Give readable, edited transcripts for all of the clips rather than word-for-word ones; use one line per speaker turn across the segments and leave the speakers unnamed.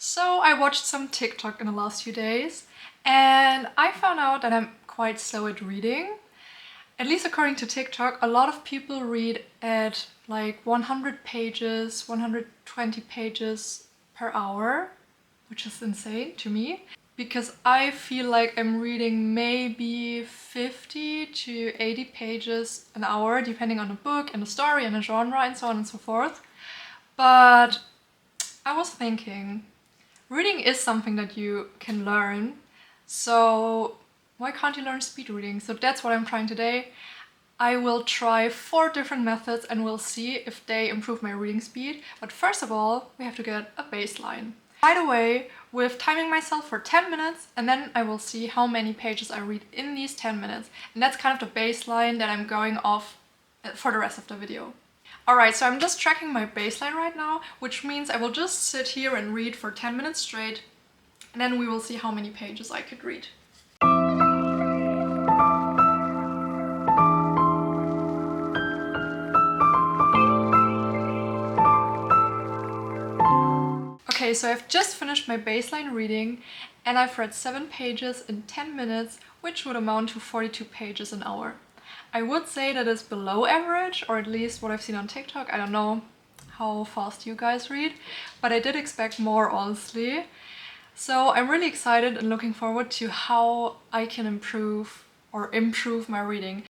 So I watched some TikTok in the last few days and I found out that I'm quite slow at reading. At least according to TikTok, a lot of people read at like 100 pages, 120 pages per hour, which is insane to me because I feel like I'm reading maybe 50 to 80 pages an hour, depending on the book and the story and the genre and so on and so forth. But I was thinking, reading is something that you can learn, so why can't you learn speed reading? So that's what I'm trying today. I will try 4 different methods and we'll see if they improve my reading speed. But first of all, we have to get a baseline. Right away, with timing myself for 10 minutes, and then I will see how many pages I read in these 10 minutes. And that's kind of the baseline that I'm going off for the rest of the video. Alright, so I'm just tracking my baseline right now, which means I will just sit here and read for 10 minutes straight, and then we will see how many pages I could read. Okay, so I've just finished my baseline reading and I've read 7 pages in 10 minutes, which would amount to 42 pages an hour. I would say that is below average, or at least what I've seen on TikTok. I don't know how fast you guys read, but I did expect more, honestly. So I'm really excited and looking forward to how I can improve my reading.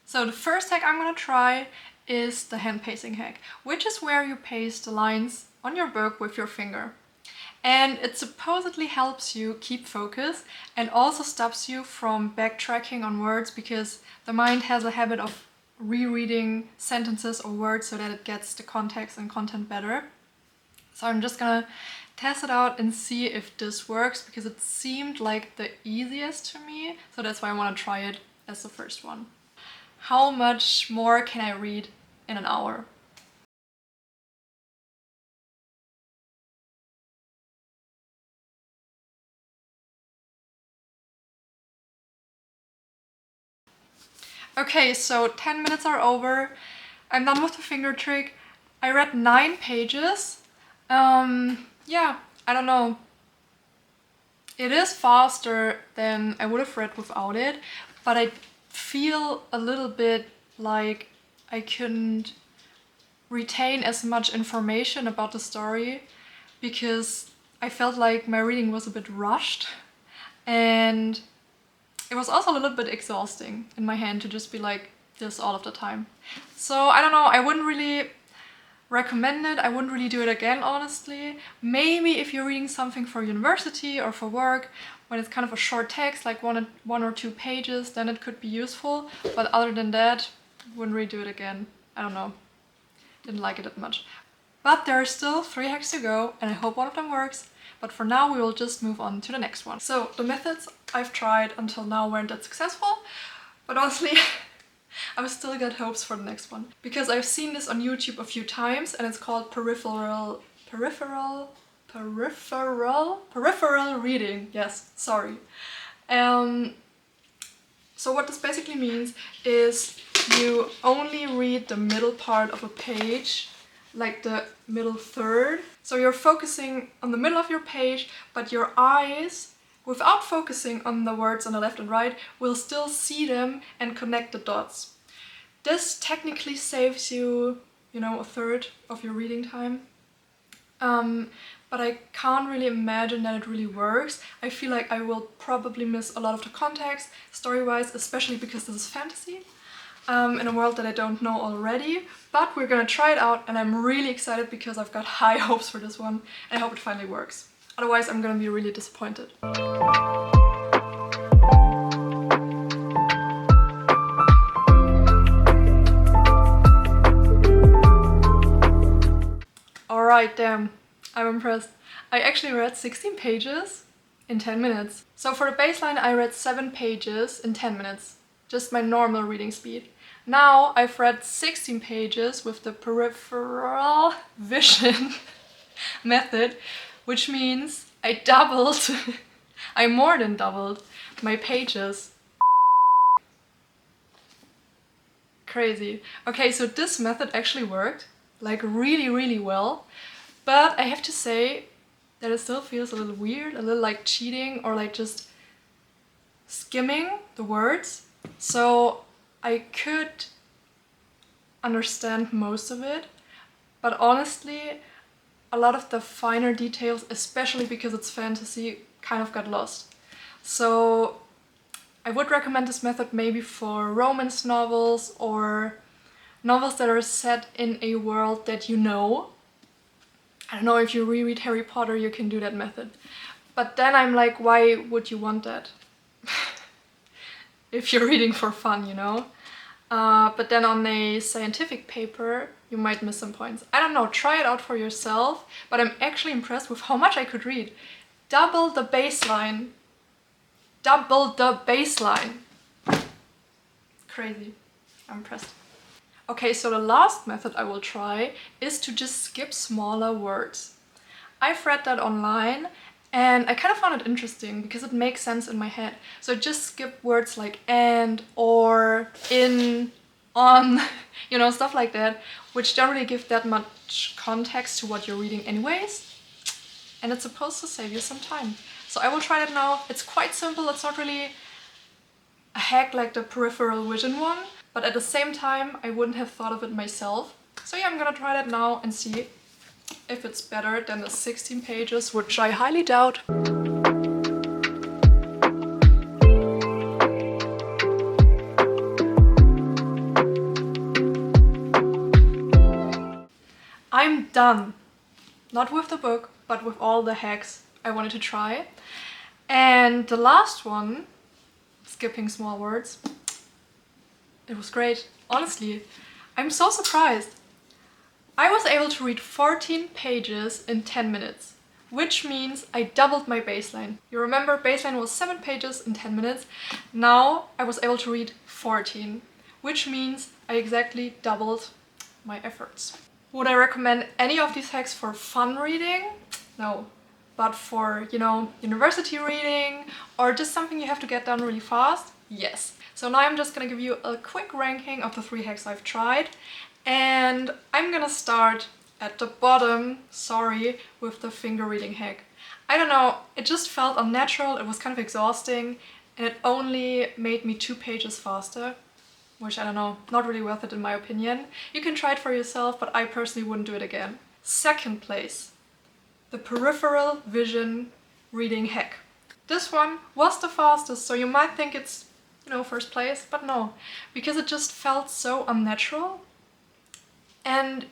So the first hack I'm gonna try is the hand pacing hack, which is where you paste the lines on your book with your finger. And it supposedly helps you keep focus and also stops you from backtracking on words, because the mind has a habit of rereading sentences or words so that it gets the context and content better. So I'm just gonna test it out and see if this works, because it seemed like the easiest to me, so that's why I want to try it as the first one. How much more can I read in an hour? Okay, so 10 minutes are over. I'm done with the finger trick. I read 9 pages. Yeah, I don't know. It is faster than I would have read without it, but I feel a little bit like I couldn't retain as much information about the story because I felt like my reading was a bit rushed, and it was also a little bit exhausting in my hand to just be like this all of the time. So I don't know, I wouldn't really recommend it. I wouldn't really do it again, honestly. Maybe if you're reading something for university or for work, when it's kind of a short text, like one or 2 pages, then it could be useful. But other than that, wouldn't really do it again. I don't know. Didn't like it that much. But there are still 3 hacks to go, and I hope one of them works. But for now, we will just move on to the next one. So the methods I've tried until now weren't that successful, but honestly, I've still got hopes for the next one, because I've seen this on YouTube a few times, and it's called peripheral reading. Yes, sorry. So what this basically means is you only read the middle part of a page, like the middle third. So you're focusing on the middle of your page, but your eyes, without focusing on the words on the left and right, will still see them and connect the dots. This technically saves you, a third of your reading time. But I can't really imagine that it really works. I feel like I will probably miss a lot of the context, story-wise, especially because this is fantasy, in a world that I don't know already. But we're gonna try it out, and I'm really excited because I've got high hopes for this one, and I hope it finally works. Otherwise, I'm gonna be really disappointed. Alright, damn. I'm impressed. I actually read 16 pages in 10 minutes. So for the baseline, I read 7 pages in 10 minutes. Just my normal reading speed. Now I've read 16 pages with the peripheral vision method, which means I more than doubled my pages. Crazy. Okay, so this method actually worked, like really, really well. But I have to say that it still feels a little weird, a little like cheating or like just skimming the words. So I could understand most of it, but honestly, a lot of the finer details, especially because it's fantasy, kind of got lost. So I would recommend this method maybe for romance novels or novels that are set in a world that you know. I don't know, if you reread Harry Potter, you can do that method. But then I'm like, why would you want that? If you're reading for fun, you know? But then on a scientific paper, you might miss some points. I don't know, try it out for yourself, but I'm actually impressed with how much I could read. Double the baseline. Double the baseline. Crazy. I'm impressed. Okay, so the last method I will try is to just skip smaller words. I've read that online and I kind of found it interesting because it makes sense in my head. So just skip words like and, or, in, on, you know, stuff like that, which don't really give that much context to what you're reading anyways. And it's supposed to save you some time. So I will try that now. It's quite simple. It's not really a hack like the peripheral vision one, but at the same time, I wouldn't have thought of it myself. So yeah, I'm gonna try that now and see if it's better than the 16 pages, which I highly doubt. I'm done. Not with the book, but with all the hacks I wanted to try. And the last one, skipping small words, it was great. Honestly, I'm so surprised. I was able to read 14 pages in 10 minutes, which means I doubled my baseline. You remember baseline was 7 pages in 10 minutes. Now I was able to read 14, which means I exactly doubled my efforts. Would I recommend any of these hacks for fun reading? No. But for, you know, university reading or just something you have to get done really fast? Yes. So now I'm just gonna give you a quick ranking of the 3 hacks I've tried. And I'm gonna start at the bottom, sorry, with the finger reading hack. I don't know, it just felt unnatural, it was kind of exhausting, and it only made me 2 pages faster, which I don't know, not really worth it in my opinion. You can try it for yourself, but I personally wouldn't do it again. Second place, the peripheral vision reading hack. This one was the fastest, so you might think it's, you know, first place, but no, because it just felt so unnatural. And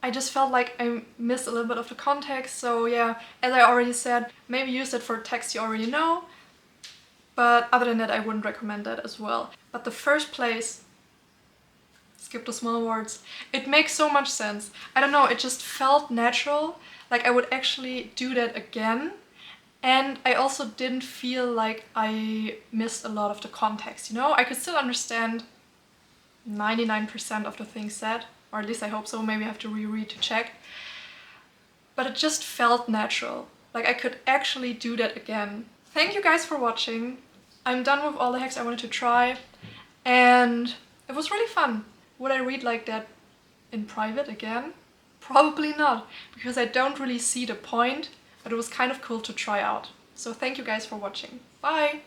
I just felt like I missed a little bit of the context, so yeah, as I already said, maybe use it for text you already know, but other than that I wouldn't recommend that as well. But the first place, skip the small words, it makes so much sense. I don't know, it just felt natural, like I would actually do that again, and I also didn't feel like I missed a lot of the context, you know? I could still understand 99% of the things said, or at least I hope so, maybe I have to reread to check. But it just felt natural, like I could actually do that again. Thank you guys for watching. I'm done with all the hacks I wanted to try, and it was really fun. Would I read like that in private again? Probably not, because I don't really see the point, but it was kind of cool to try out. So thank you guys for watching. Bye!